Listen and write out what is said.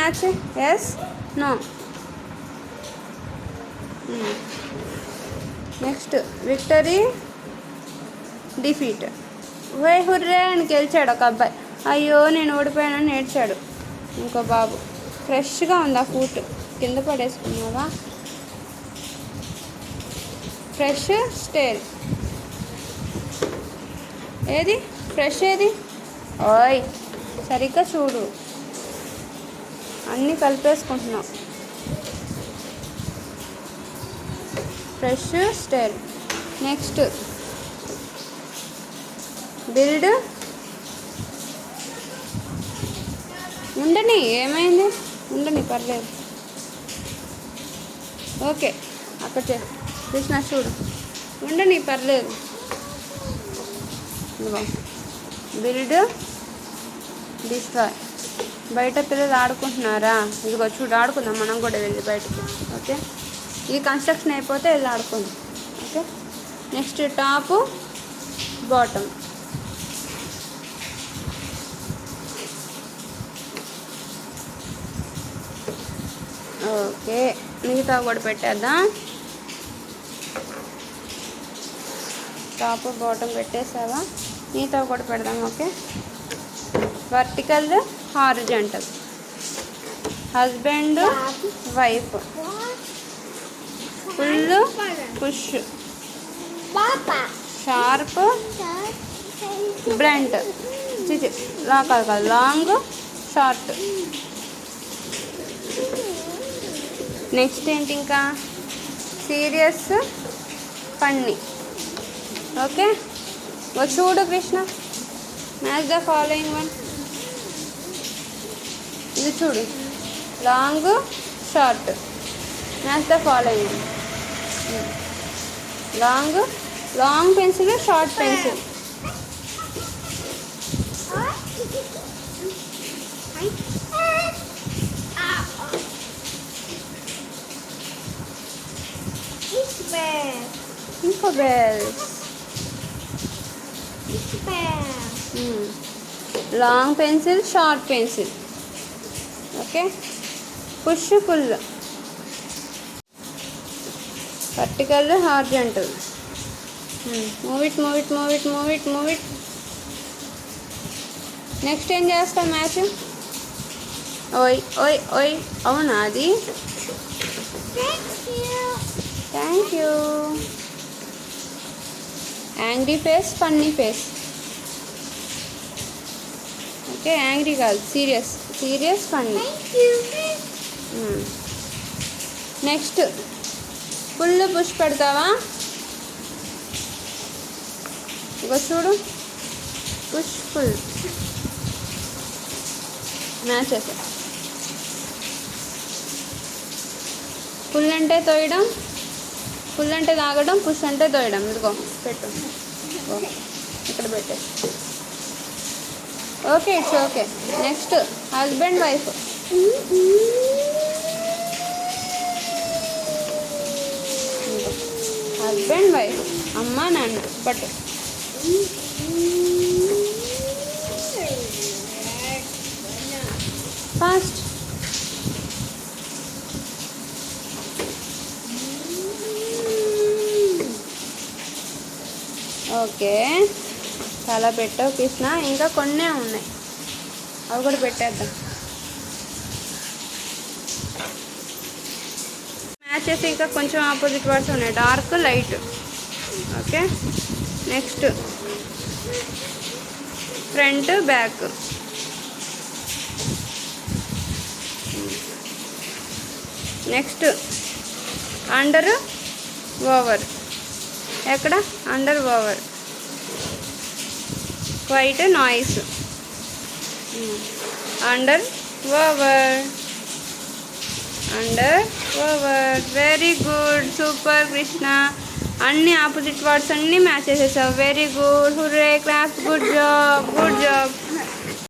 Match. Yes, no. Next victory, defeat. Why hurray అని గెలిచాడు ఒక అబ్బాయి. అయ్యో నేను ఓడిపోయానని ఏడ్చాడు ఇంకో బాబు. ఫ్రెష్గా ఉంది ఆ ఫ్రూట్, కింద పడేసుకున్నావా? ఫ్రెష్ స్టేల్ ఏది? ఫ్రెష్ ఏది? ఓయ్ సరిగ్గా చూడు, అన్నీ కలిపేసుకుంటున్నావు. Fresh style. Next build. ఉండని, ఏమైంది? ఉండని, పర్లేదు. ఓకే అక్కడ కృష్ణ చూడు, ఉండని, పర్లేదు. Build, destroy. బయట పిల్లలు ఆడుకుంటున్నారా? ఇదిగో చూడు, ఆడుకుందాం మనం కూడా వెళ్ళి బయటకి. ఓకే, ఈ కన్స్ట్రక్షన్ అయిపోతే వెళ్ళి ఆడుకుందాం. Okay, next top, bottom. Okay, మిగతా కూడా పెట్టేద్దాం. టాప్ బాటమ్ పెట్టేసావా? మిగతా కూడా పెడదాం. Okay, vertical, horizontal. Husband, wife. Pull, push. Sharp, blunt. చిచి లా కాదు, లాంగ్, షార్ట్. నెక్స్ట్ ఏంటి ఇంకా? Serious, funny. ఓకే, చూడు Krishna, match the following one. ఇది చూడు, long, short. Match the following. Long, long pencil, short pencil. ఇంకో bells. Long pencil, short pencil. Okay, push, pull. Vertical, horizontal. Move it, move it, move it, move it, move it. Next ఏం చేస్తాం match? ఓయ్ ఓయ్ ఓయ్, అవునా అది? Thank you. Angry face, funny face. Okay, angry కాదు, serious. Serious, funny. Next pull push పెడతావా? ఇక చూడు, పుష్, ఫుల్. మ్యాచ్ చేసా. ఫుల్ అంటే తోయడం, ఫుల్ అంటే తాగడం, పుష్ అంటే తోయడం. ఇదిగో పెట్టు, ఇక్కడ పెట్టే. Okay, it's okay. Next husband, wife. Husband, wife, అమ్మ నాన్న. పట్టు. ఫాస్ట్. ఓకే, చాలా పెట్టావు కృష్ణ, ఇంకా కొన్నే ఉన్నాయి, అవి కూడా పెట్టేద్దాం. మ్యాచెస్ ఇంకా కొంచెం ఆపోజిట్ వర్డ్స్ ఉన్నాయి, dark, light. Okay, next front, back. Next under, over. ఎక్కడ? Under, over. Quiet, noise. Under, over, under, over. Very good, super Krishna. అన్ని ఆపోజిట్ వర్డ్స్ అన్నీ మ్యాచ్ చేసేసావు. Very good, hurray, class. Good job, good job.